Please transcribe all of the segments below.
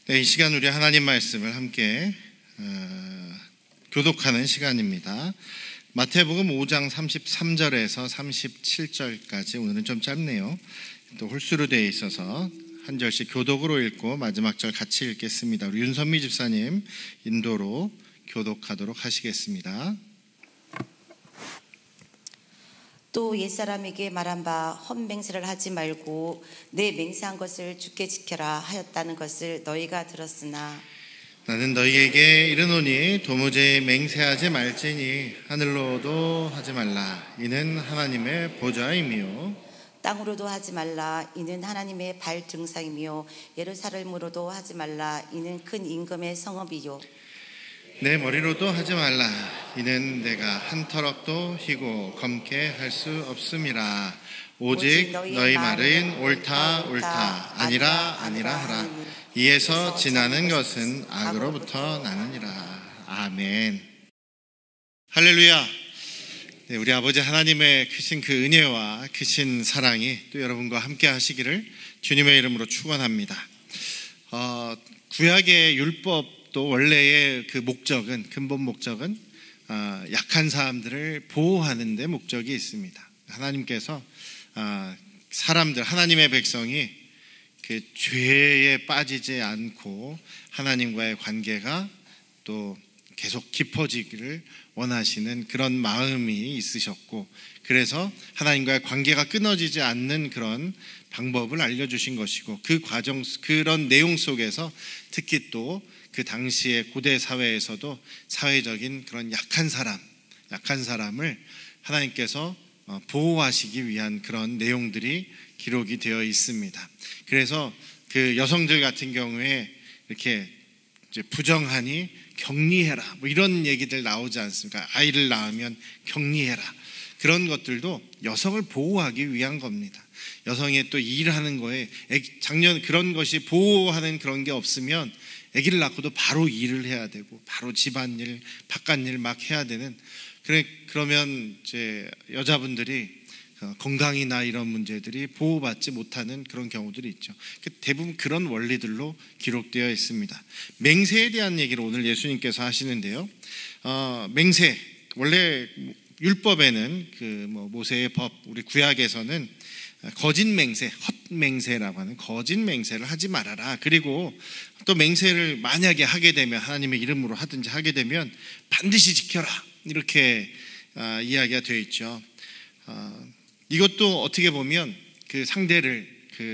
네, 이 시간 우리 하나님 말씀을 함께 교독하는 시간입니다. 마태복음 5장 33절에서 37절까지 오늘은 좀 짧네요. 또 홀수로 되어 있어서 한 절씩 교독으로 읽고 마지막 절 같이 읽겠습니다. 우리 윤선미 집사님 인도로 교독하도록 하시겠습니다. 또 옛사람에게 말한 바 헛맹세를 하지 말고 내 맹세한 것을 주께 지켜라 하였다는 것을 너희가 들었으나 나는 너희에게 이르노니 도무지 맹세하지 말지니 하늘로도 하지 말라 이는 하나님의 보좌임이요 땅으로도 하지 말라 이는 하나님의 발등상이며 예루살렘으로도 하지 말라 이는 큰 임금의 성읍이요 내 머리로도 하지 말라 이는 내가 한 터럭도 희고 검게 할 수 없음이라 오직 너희 말은 옳다 아니라 하라 이에서 지나는 것은 악으로부터 나느니라. 아멘. 할렐루야. 네, 우리 아버지 하나님의 크신 그 은혜와 크신 사랑이 또 여러분과 함께 하시기를 주님의 이름으로 축원합니다. 구약의 율법도 원래의 그 목적은, 근본 목적은 약한 사람들을 보호하는 데 목적이 있습니다. 하나님께서 사람들, 하나님의 백성이 그 죄에 빠지지 않고 하나님과의 관계가 또 계속 깊어지기를 원하시는 그런 마음이 있으셨고, 그래서 하나님과의 관계가 끊어지지 않는 그런 방법을 알려주신 것이고, 그 과정, 그런 내용 속에서 특히 또 그 당시의 고대 사회에서도 사회적인 그런 약한 사람을 하나님께서 보호하시기 위한 그런 내용들이 기록이 되어 있습니다. 그래서 그 여성들 같은 경우에 이렇게 이제 부정하니 격리해라 뭐 이런 얘기들 나오지 않습니까? 아이를 낳으면 격리해라. 그런 것들도 여성을 보호하기 위한 겁니다. 여성의 또 일하는 거에 작년 그런 것이 보호하는 그런 게 없으면 아기를 낳고도 바로 일을 해야 되고 바로 집안일, 바깥일 막 해야 되는 그러면 이제 여자분들이 건강이나 이런 문제들이 보호받지 못하는 그런 경우들이 있죠. 대부분 그런 원리들로 기록되어 있습니다. 맹세에 대한 얘기를 오늘 예수님께서 하시는데요. 맹세, 원래 율법에는 그 모세의 법, 우리 구약에서는 거짓 맹세, 헛맹세라고 하는 거짓 맹세를 하지 말아라. 그리고 또 맹세를 만약에 하게 되면 하나님의 이름으로 하든지 하게 되면 반드시 지켜라. 이렇게 이야기가 되어 있죠. 이것도 어떻게 보면 그 상대를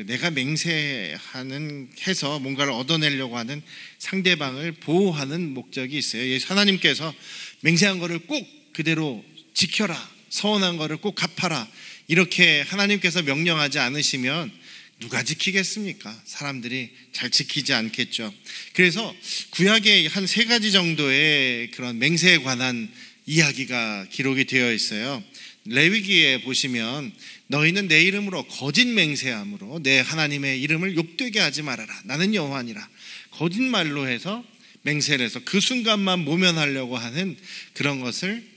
내가 맹세하는 해서 뭔가를 얻어내려고 하는 상대방을 보호하는 목적이 있어요. 하나님께서 맹세한 거를 꼭 그대로 지켜라, 서원한 거를 꼭 갚아라 이렇게 하나님께서 명령하지 않으시면 누가 지키겠습니까? 사람들이 잘 지키지 않겠죠. 그래서 구약에 한 3가지 정도의 그런 맹세에 관한 이야기가 기록이 되어 있어요. 레위기에 보시면 너희는 내 이름으로 거짓 맹세함으로 내 하나님의 이름을 욕되게 하지 말아라. 나는 여호와니라. 거짓말로 해서 맹세를 해서 그 순간만 모면하려고 하는 그런 것을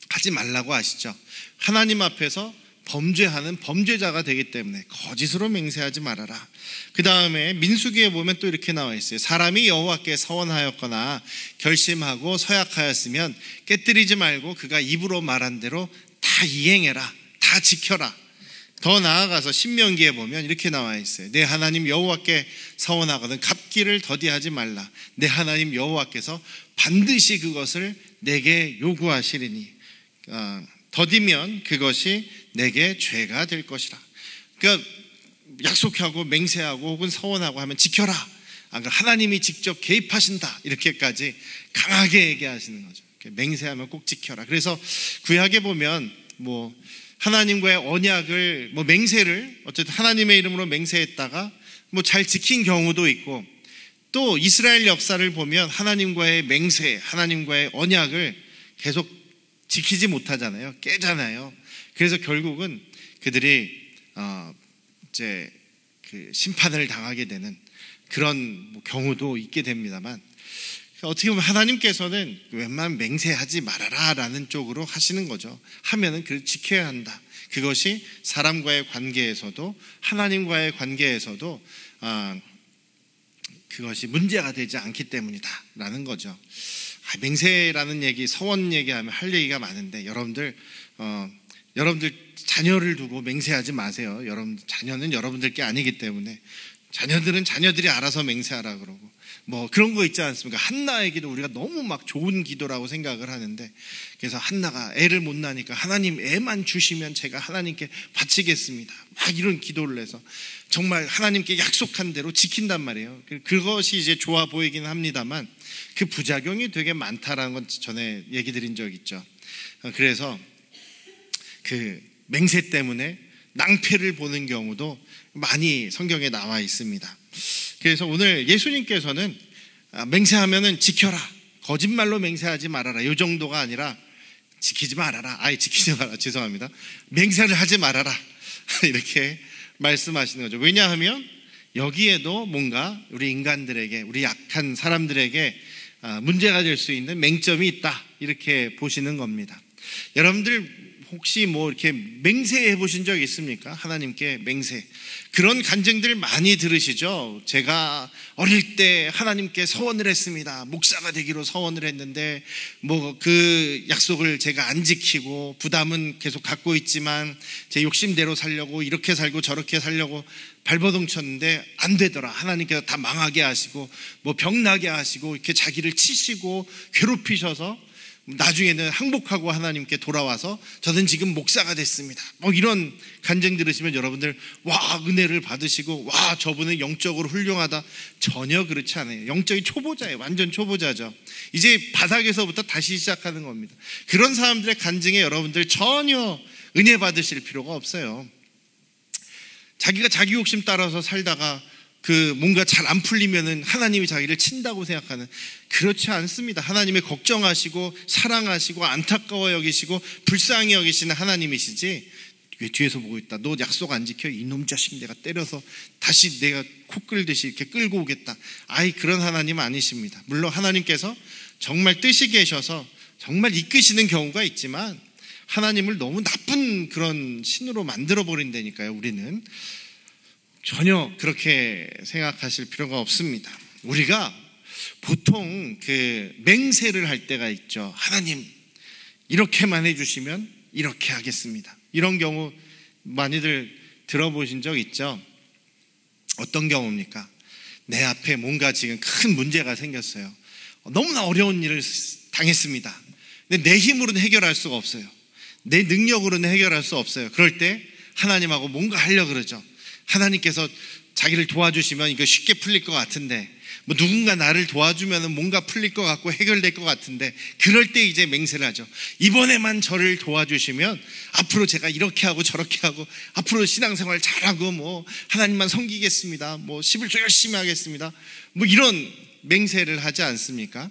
하지 말라고 하시죠. 하나님 앞에서 범죄하는 범죄자가 되기 때문에 거짓으로 맹세하지 말아라. 그 다음에 민수기에 보면 또 이렇게 나와 있어요. 사람이 여호와께 서원하였거나 결심하고 서약하였으면 깨뜨리지 말고 그가 입으로 말한 대로 다 이행해라. 다 지켜라. 더 나아가서 신명기에 보면 이렇게 나와 있어요. 내 하나님 여호와께 서원하거든 갚기를 더디하지 말라. 내 하나님 여호와께서 반드시 그것을 내게 요구하시리니 더디면 그것이 내게 죄가 될 것이라. 그러니까 약속하고 맹세하고 혹은 서원하고 하면 지켜라. 하나님이 직접 개입하신다. 이렇게까지 강하게 얘기하시는 거죠. 맹세하면 꼭 지켜라. 그래서 구약에 보면 하나님과의 언약을 맹세를 어쨌든 하나님의 이름으로 맹세했다가 잘 지킨 경우도 있고, 또 이스라엘 역사를 보면 하나님과의 맹세, 하나님과의 언약을 계속 지키지 못하잖아요. 깨잖아요. 그래서 결국은 그들이 이제 그 심판을 당하게 되는 그런 경우도 있게 됩니다만, 어떻게 보면 하나님께서는 웬만하면 맹세하지 말아라 라는 쪽으로 하시는 거죠. 하면은 그걸 지켜야 한다. 그것이 사람과의 관계에서도 하나님과의 관계에서도 그것이 문제가 되지 않기 때문이다라는 거죠. 맹세라는 얘기, 서원 얘기하면 할 얘기가 많은데 여러분들 자녀를 두고 맹세하지 마세요. 여러분 자녀는 여러분들 게 아니기 때문에 자녀들은 자녀들이 알아서 맹세하라 그러고 뭐 그런 거 있지 않습니까? 한나의 기도 우리가 너무 막 좋은 기도라고 생각을 하는데, 그래서 한나가 애를 못 낳으니까 하나님 애만 주시면 제가 하나님께 바치겠습니다, 막 이런 기도를 해서 정말 하나님께 약속한 대로 지킨단 말이에요. 그것이 이제 좋아 보이긴 합니다만 그 부작용이 되게 많다라는 건 전에 얘기 드린 적 있죠. 그래서 그 맹세 때문에 낭패를 보는 경우도 많이 성경에 나와 있습니다. 그래서 오늘 예수님께서는 맹세하면은 지켜라, 거짓말로 맹세하지 말아라, 이 정도가 아니라 지키지 말아라, 지키지 마라, 죄송합니다, 맹세를 하지 말아라 이렇게 말씀하시는 거죠. 왜냐하면 여기에도 뭔가 우리 인간들에게, 우리 약한 사람들에게 문제가 될 수 있는 맹점이 있다, 이렇게 보시는 겁니다. 여러분들 혹시 뭐 이렇게 맹세해 보신 적 있습니까? 하나님께 맹세. 그런 간증들 많이 들으시죠? 제가 어릴 때 하나님께 서원을 했습니다. 목사가 되기로 서원을 했는데 뭐 그 약속을 제가 안 지키고 부담은 계속 갖고 있지만 제 욕심대로 살려고 이렇게 살고 저렇게 살려고 발버둥 쳤는데 안 되더라. 하나님께서 다 망하게 하시고 뭐 병나게 하시고 이렇게 자기를 치시고 괴롭히셔서 나중에는 항복하고 하나님께 돌아와서 저는 지금 목사가 됐습니다, 뭐 이런 간증 들으시면 여러분들 와 은혜를 받으시고 와 저분은 영적으로 훌륭하다. 전혀 그렇지 않아요. 영적인 초보자예요. 완전 초보자죠. 이제 바닥에서부터 다시 시작하는 겁니다. 그런 사람들의 간증에 여러분들 전혀 은혜 받으실 필요가 없어요. 자기가 자기 욕심 따라서 살다가 그 뭔가 잘 안 풀리면은 하나님이 자기를 친다고 생각하는, 그렇지 않습니다. 하나님이 걱정하시고 사랑하시고 안타까워 여기시고 불쌍히 여기시는 하나님이시지, 왜 뒤에서 보고 있다, 너 약속 안 지켜, 이놈 자식 내가 때려서 다시 내가 코 끌듯이 이렇게 끌고 오겠다, 그런 하나님 아니십니다. 물론 하나님께서 정말 뜻이 계셔서 정말 이끄시는 경우가 있지만 하나님을 너무 나쁜 그런 신으로 만들어 버린다니까요. 우리는 전혀 그렇게 생각하실 필요가 없습니다. 우리가 보통 그 맹세를 할 때가 있죠. 하나님 이렇게만 해주시면 이렇게 하겠습니다. 이런 경우 많이들 들어보신 적 있죠. 어떤 경우입니까? 내 앞에 뭔가 지금 큰 문제가 생겼어요. 너무나 어려운 일을 당했습니다. 근데 내 힘으로는 해결할 수가 없어요. 내 능력으로는 해결할 수 없어요. 그럴 때 하나님하고 뭔가 하려고 그러죠. 하나님께서 자기를 도와주시면 이거 쉽게 풀릴 것 같은데, 뭐 누군가 나를 도와주면 뭔가 풀릴 것 같고 해결될 것 같은데, 그럴 때 이제 맹세를 하죠. 이번에만 저를 도와주시면 앞으로 제가 이렇게 하고 저렇게 하고 앞으로 신앙생활 잘하고 뭐 하나님만 섬기겠습니다, 뭐 11조 열심히 하겠습니다, 뭐 이런 맹세를 하지 않습니까?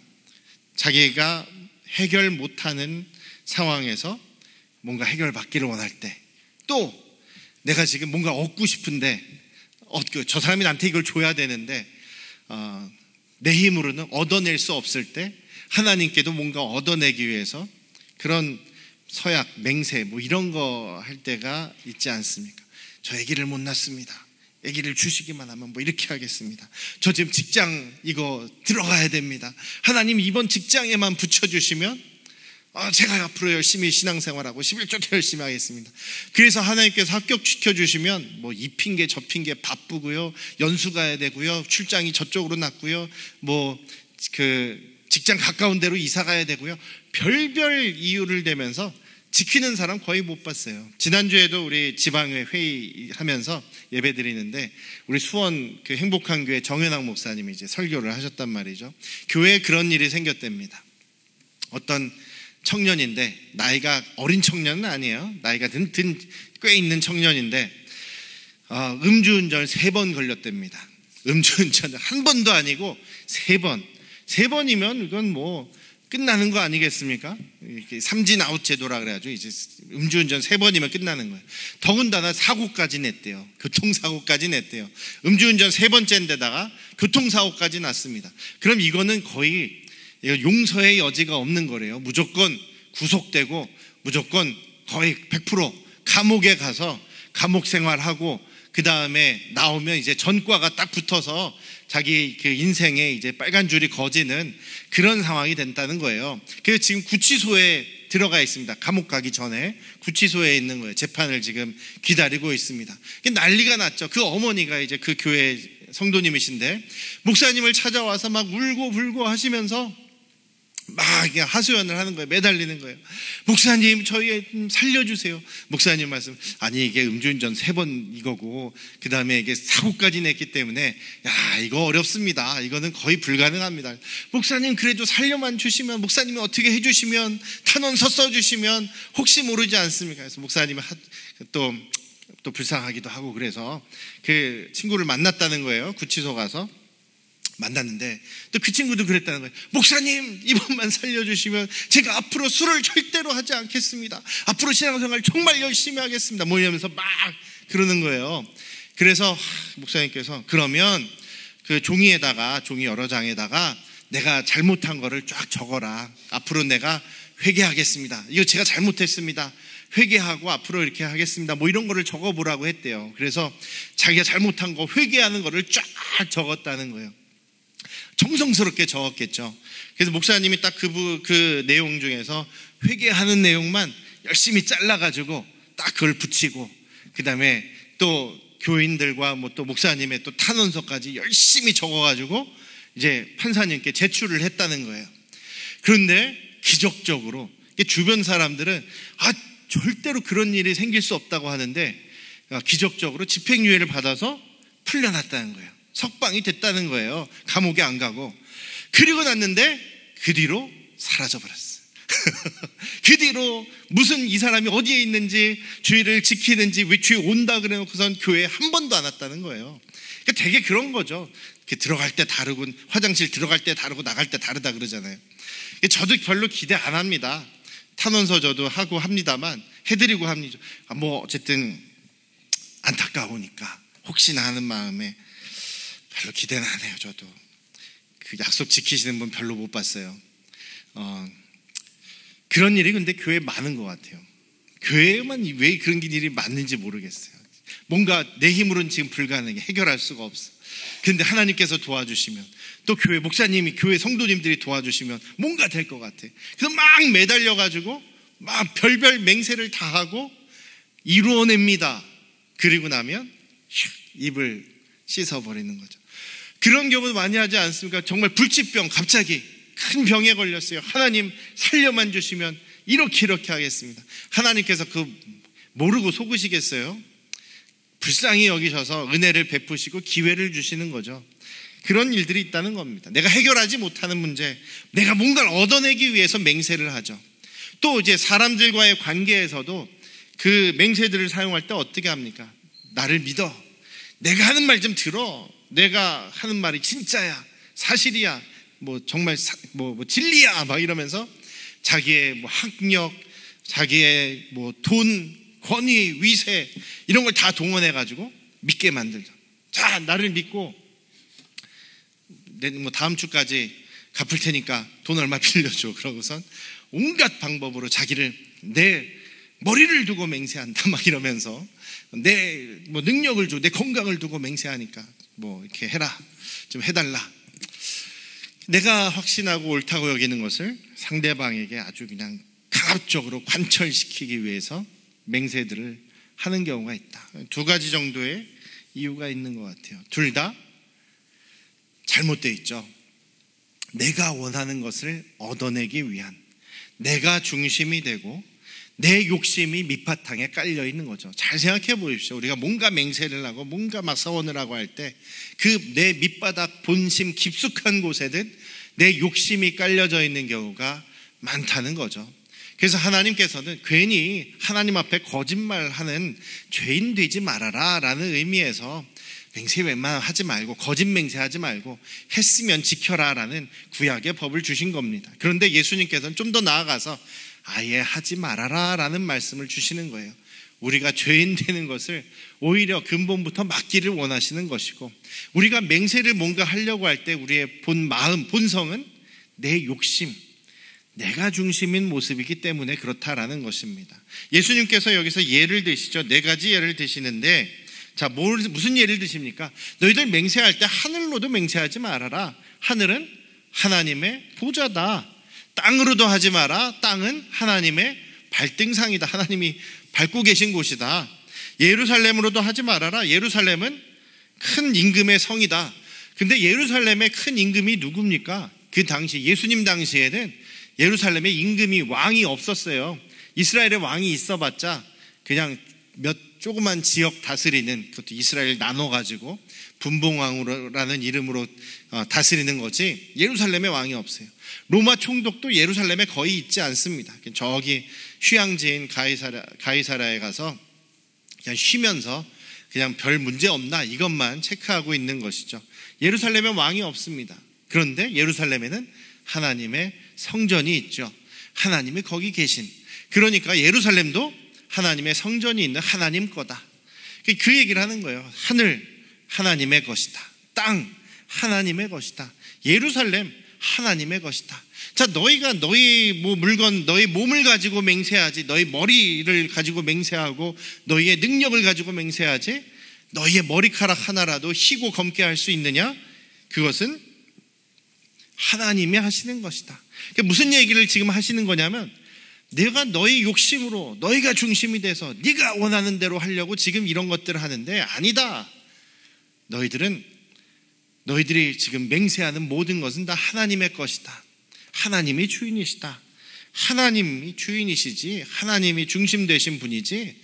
자기가 해결 못하는 상황에서 뭔가 해결받기를 원할 때, 또 내가 지금 뭔가 얻고 싶은데 저 사람이 나한테 이걸 줘야 되는데 내 힘으로는 얻어낼 수 없을 때 하나님께도 뭔가 얻어내기 위해서 그런 서약, 맹세 뭐 이런 거 할 때가 있지 않습니까? 저 아기를 못 낳습니다, 아기를 주시기만 하면 뭐 이렇게 하겠습니다, 저 지금 직장 이거 들어가야 됩니다, 하나님 이번 직장에만 붙여주시면 제가 앞으로 열심히 신앙생활하고 11조 열심히 하겠습니다. 그래서 하나님께서 합격시켜 주시면 뭐 이 핑계 저 핑계 바쁘고요, 연수 가야 되고요, 출장이 저쪽으로 났고요, 뭐 그 직장 가까운 데로 이사 가야 되고요, 별별 이유를 대면서 지키는 사람 거의 못 봤어요. 지난주에도 우리 지방회 회의하면서 예배 드리는데 우리 수원 그 행복한 교회 정현학 목사님이 이제 설교를 하셨단 말이죠. 교회에 그런 일이 생겼답니다. 어떤 청년인데, 나이가 어린 청년은 아니에요. 나이가 꽤 있는 청년인데 음주운전 3번 걸렸답니다. 음주운전 한 번도 아니고 3번. 3번이면 이건 뭐 끝나는 거 아니겠습니까? 삼진 아웃 제도라 그래가지고 이제 음주운전 3번이면 끝나는 거예요. 더군다나 사고까지 냈대요. 교통사고까지 냈대요. 음주운전 3번째인데다가 교통사고까지 났습니다. 그럼 이거는 거의 용서의 여지가 없는 거래요. 무조건 구속되고 무조건 거의 100% 감옥에 가서 감옥 생활하고 그 다음에 나오면 이제 전과가 딱 붙어서 자기 그 인생에 이제 빨간 줄이 거지는 그런 상황이 된다는 거예요. 그래서 지금 구치소에 들어가 있습니다. 감옥 가기 전에 구치소에 있는 거예요. 재판을 지금 기다리고 있습니다. 난리가 났죠. 그 어머니가 이제 그 교회 성도님이신데 목사님을 찾아와서 막 울고 불고 하시면서 막 하소연을 하는 거예요. 매달리는 거예요. 목사님, 저희 살려주세요. 목사님 말씀, 아니 이게 음주운전 3번 이거고 그 다음에 이게 사고까지 냈기 때문에 야 이거 어렵습니다. 이거는 거의 불가능합니다. 목사님 그래도 살려만 주시면, 목사님이 어떻게 해주시면, 탄원서 써주시면 혹시 모르지 않습니까? 그래서 목사님은 또 불쌍하기도 하고 그래서 그 친구를 만났다는 거예요. 구치소 가서 만났는데 또 그 친구도 그랬다는 거예요. 목사님 이번만 살려주시면 제가 앞으로 술을 절대로 하지 않겠습니다. 앞으로 신앙생활 정말 열심히 하겠습니다. 뭐 이러면서 막 그러는 거예요. 그래서 목사님께서 그러면 그 종이 여러 장에다가 내가 잘못한 거를 쫙 적어라. 앞으로 내가 회개하겠습니다. 이거 제가 잘못했습니다. 회개하고 앞으로 이렇게 하겠습니다. 뭐 이런 거를 적어보라고 했대요. 그래서 자기가 잘못한 거 회개하는 거를 쫙 적었다는 거예요. 정성스럽게 적었겠죠. 그래서 목사님이 딱 그 내용 중에서 회개하는 내용만 열심히 잘라가지고 딱 그걸 붙이고, 그 다음에 또 교인들과 뭐 또 목사님의 또 탄원서까지 열심히 적어가지고 이제 판사님께 제출을 했다는 거예요. 그런데 기적적으로 주변 사람들은 절대로 그런 일이 생길 수 없다고 하는데 기적적으로 집행유예를 받아서 풀려났다는 거예요. 석방이 됐다는 거예요. 감옥에 안 가고. 그리고 났는데 그 뒤로 사라져버렸어요. 그 뒤로 무슨 이 사람이 어디에 있는지, 주의를 지키는지, 왜 주의 온다 그래놓고선 교회에 한 번도 안 왔다는 거예요. 그러니까 되게 그런 거죠. 들어갈 때 다르고, 화장실 들어갈 때 다르고 나갈 때 다르다 그러잖아요. 저도 별로 기대 안 합니다. 탄원서 저도 하고 합니다만, 해드리고 합니다. 뭐 어쨌든 안타까우니까 혹시나 하는 마음에 별로 기대는 안 해요. 저도 그 약속 지키시는 분 별로 못 봤어요. 그런 일이 근데 교회에 많은 것 같아요. 교회에만 왜 그런 일이 많은지 모르겠어요. 뭔가 내 힘으로는 지금 불가능해, 해결할 수가 없어. 그런데 하나님께서 도와주시면, 또 교회 목사님이, 교회 성도님들이 도와주시면 뭔가 될 것 같아. 그래서 막 매달려가지고 막 별별 맹세를 다 하고 이루어냅니다. 그리고 나면 입을 씻어버리는 거죠. 그런 경우도 많이 하지 않습니까? 정말 불치병, 갑자기 큰 병에 걸렸어요. 하나님 살려만 주시면 이렇게 하겠습니다. 하나님께서 모르고 속으시겠어요? 불쌍히 여기셔서 은혜를 베푸시고 기회를 주시는 거죠. 그런 일들이 있다는 겁니다. 내가 해결하지 못하는 문제, 내가 뭔가를 얻어내기 위해서 맹세를 하죠. 또 이제 사람들과의 관계에서도 그 맹세들을 사용할 때 어떻게 합니까? 나를 믿어. 내가 하는 말 좀 들어. 내가 하는 말이 진짜야, 사실이야, 뭐 정말 뭐 진리야, 막 이러면서 자기의 뭐 학력, 자기의 뭐 돈, 권위, 위세 이런 걸 다 동원해가지고 믿게 만들죠. 자, 나를 믿고 뭐 다음 주까지 갚을 테니까 돈 얼마 빌려줘. 그러고선 온갖 방법으로 자기를, 내 머리를 두고 맹세한다 막 이러면서 내 뭐 능력을 주고 내 건강을 두고 맹세하니까 뭐 이렇게 해라, 좀 해달라. 내가 확신하고 옳다고 여기는 것을 상대방에게 아주 그냥 강압적으로 관철시키기 위해서 맹세들을 하는 경우가 있다. 2가지 정도의 이유가 있는 것 같아요. 둘 다 잘못되어 있죠. 내가 원하는 것을 얻어내기 위한, 내가 중심이 되고 내 욕심이 밑바탕에 깔려 있는 거죠. 잘 생각해 보십시오. 우리가 뭔가 맹세를 하고 뭔가 막 서원을 하고 할 때 그 내 밑바닥 본심 깊숙한 곳에는 내 욕심이 깔려져 있는 경우가 많다는 거죠. 그래서 하나님께서는 괜히 하나님 앞에 거짓말하는 죄인 되지 말아라 라는 의미에서 맹세 웬만하면 하지 말고, 거짓 맹세하지 말고 했으면 지켜라 라는 구약의 법을 주신 겁니다. 그런데 예수님께서는 좀 더 나아가서 아예 하지 말아라 라는 말씀을 주시는 거예요. 우리가 죄인 되는 것을 오히려 근본부터 막기를 원하시는 것이고, 우리가 맹세를 뭔가 하려고 할 때 우리의 본성은 내 욕심, 내가 중심인 모습이기 때문에 그렇다라는 것입니다. 예수님께서 여기서 예를 드시죠. 4가지 예를 드시는데 자, 무슨 예를 드십니까? 너희들 맹세할 때 하늘로도 맹세하지 말아라. 하늘은 하나님의 보좌다. 땅으로도 하지 마라. 땅은 하나님의 발등상이다. 하나님이 밟고 계신 곳이다. 예루살렘으로도 하지 말아라. 예루살렘은 큰 임금의 성이다. 근데 예루살렘의 큰 임금이 누굽니까? 그 당시 예수님 당시에는 예루살렘에 임금이 왕이 없었어요. 이스라엘의 왕이 있어봤자 그냥 몇 조그만 지역 다스리는, 그것도 이스라엘 나눠가지고 분봉왕으로라는 이름으로 다스리는 거지 예루살렘에 왕이 없어요. 로마 총독도 예루살렘에 거의 있지 않습니다. 저기 휴양지인 가이사라에 가서 그냥 쉬면서 그냥 별 문제 없나 이것만 체크하고 있는 것이죠. 예루살렘에 왕이 없습니다. 그런데 예루살렘에는 하나님의 성전이 있죠. 하나님이 거기 계신, 그러니까 예루살렘도 하나님의 성전이 있는 하나님 거다. 그 얘기를 하는 거예요. 하늘 하나님의 것이다. 땅 하나님의 것이다. 예루살렘 하나님의 것이다. 자, 너희가 너희 물건, 너희 몸을 가지고 맹세하지, 너희 머리를 가지고 맹세하고 너희의 능력을 가지고 맹세하지, 너희의 머리카락 하나라도 희고 검게 할 수 있느냐? 그것은 하나님이 하시는 것이다. 무슨 얘기를 지금 하시는 거냐면, 내가 너희 욕심으로 너희가 중심이 돼서 네가 원하는 대로 하려고 지금 이런 것들을 하는데 아니다. 너희들이 지금 맹세하는 모든 것은 다 하나님의 것이다. 하나님이 주인이시다. 하나님이 주인이시지, 하나님이 중심 되신 분이지,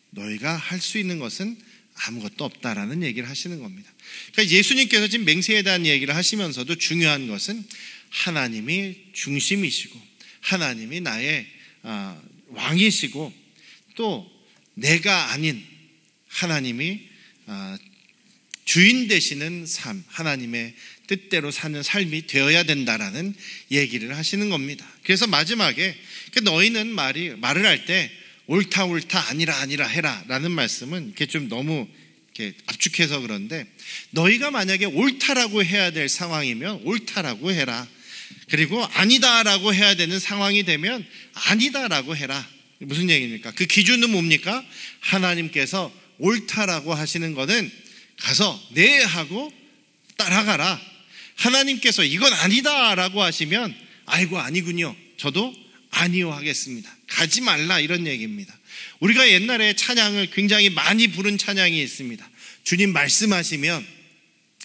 너희가 할 수 있는 것은 아무것도 없다라는 얘기를 하시는 겁니다. 그러니까 예수님께서 지금 맹세에 대한 얘기를 하시면서도 중요한 것은 하나님이 중심이시고 하나님이 나의 왕이시고 또 내가 아닌 하나님이 주인 되시는 삶, 하나님의 뜻대로 사는 삶이 되어야 된다라는 얘기를 하시는 겁니다. 그래서 마지막에 너희는 말을 할 때 옳다 아니라 해라 라는 말씀은 이렇게 좀 너무 이렇게 압축해서 그런데, 너희가 만약에 옳다라고 해야 될 상황이면 옳다라고 해라. 그리고 아니다라고 해야 되는 상황이 되면 아니다라고 해라. 무슨 얘기입니까? 그 기준은 뭡니까? 하나님께서 옳다라고 하시는 거는 가서 네 하고 따라가라. 하나님께서 이건 아니다라고 하시면 아이고 아니군요, 저도 아니요 하겠습니다, 가지 말라, 이런 얘기입니다. 우리가 옛날에 찬양을 굉장히 많이 부른 찬양이 있습니다. 주님 말씀하시면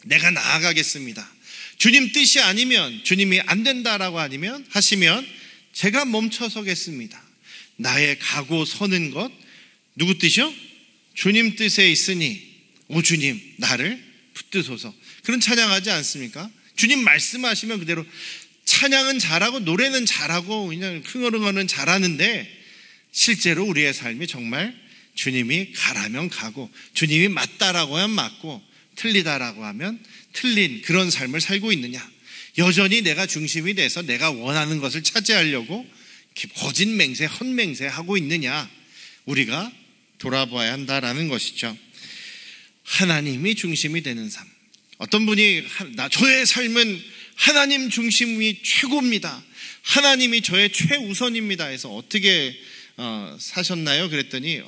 내가 나아가겠습니다. 주님 뜻이 아니면, 주님이 안 된다라고 하시면 제가 멈춰서겠습니다. 나의 가고 서는 것 누구 뜻이요? 주님 뜻에 있으니 오 주님 나를 붙드소서. 그런 찬양하지 않습니까? 주님 말씀하시면 그대로. 찬양은 잘하고 노래는 잘하고 그냥 흥얼흥얼은 잘하는데 실제로 우리의 삶이 정말 주님이 가라면 가고 주님이 맞다라고 하면 맞고 틀리다라고 하면 틀린 그런 삶을 살고 있느냐, 여전히 내가 중심이 돼서 내가 원하는 것을 차지하려고 거짓 맹세, 헛맹세 하고 있느냐, 우리가 돌아봐야 한다라는 것이죠. 하나님이 중심이 되는 삶. 어떤 분이 저의 삶은 하나님 중심이 최고입니다, 하나님이 저의 최우선입니다 해서 어떻게 사셨나요? 그랬더니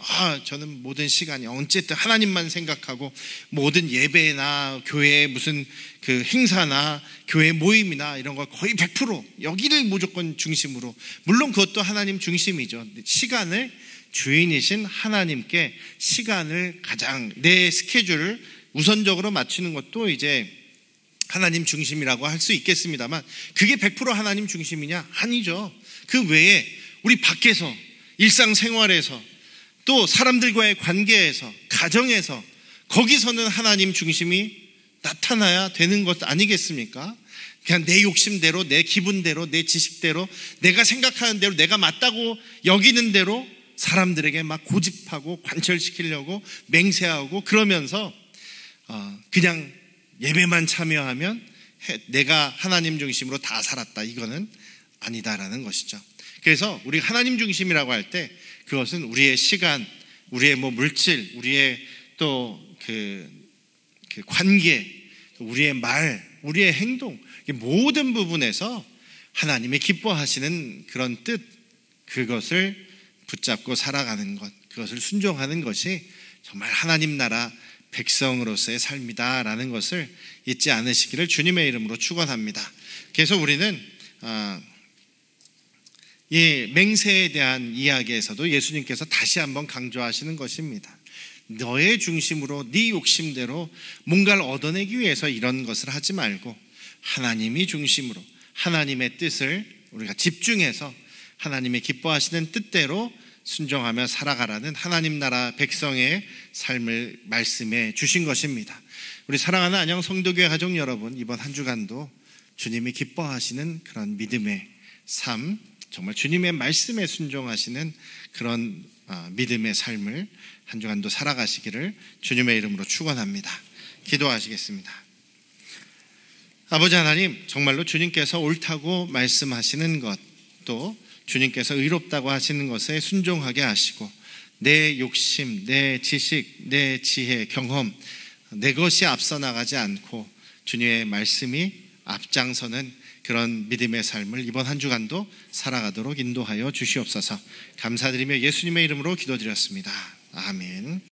저는 모든 시간이 어쨌든 하나님만 생각하고 모든 예배나 교회 무슨 그 행사나 교회 모임이나 이런 거 거의 100% 여기를 무조건 중심으로, 물론 그것도 하나님 중심이죠. 시간을 주인이신 하나님께 시간을 가장 내 스케줄을 우선적으로 맞추는 것도 이제 하나님 중심이라고 할 수 있겠습니다만, 그게 100% 하나님 중심이냐? 아니죠. 그 외에 우리 밖에서 일상생활에서 또 사람들과의 관계에서 가정에서 거기서는 하나님 중심이 나타나야 되는 것 아니겠습니까? 그냥 내 욕심대로, 내 기분대로, 내 지식대로, 내가 생각하는 대로, 내가 맞다고 여기는 대로 사람들에게 막 고집하고 관철시키려고 맹세하고 그러면서 그냥 예배만 참여하면 내가 하나님 중심으로 다 살았다, 이거는 아니다라는 것이죠. 그래서 우리가 하나님 중심이라고 할 때 그것은 우리의 시간, 우리의 물질, 우리의 또 그 관계, 우리의 말, 우리의 행동, 모든 부분에서 하나님의 기뻐하시는 그런 뜻, 그것을 붙잡고 살아가는 것, 그것을 순종하는 것이 정말 하나님 나라 백성으로서의 삶이다라는 것을 잊지 않으시기를 주님의 이름으로 축원합니다. 그래서 우리는 이 맹세에 대한 이야기에서도 예수님께서 다시 한번 강조하시는 것입니다. 너의 중심으로 네 욕심대로 뭔가를 얻어내기 위해서 이런 것을 하지 말고 하나님이 중심으로 하나님의 뜻을 우리가 집중해서 하나님의 기뻐하시는 뜻대로 순종하며 살아가라는 하나님 나라 백성의 삶을 말씀해 주신 것입니다. 우리 사랑하는 안녕 성도교회 가족 여러분, 이번 한 주간도 주님이 기뻐하시는 그런 믿음의 삶, 정말 주님의 말씀에 순종하시는 그런 믿음의 삶을 한 주간도 살아가시기를 주님의 이름으로 축원합니다. 기도하시겠습니다. 아버지 하나님, 정말로 주님께서 옳다고 말씀하시는 것, 또 주님께서 의롭다고 하시는 것에 순종하게 하시고 내 욕심, 내 지식, 내 지혜, 경험, 내 것이 앞서 나가지 않고 주님의 말씀이 앞장서는 그런 믿음의 삶을 이번 한 주간도 살아가도록 인도하여 주시옵소서. 감사드리며 예수님의 이름으로 기도드렸습니다. 아멘.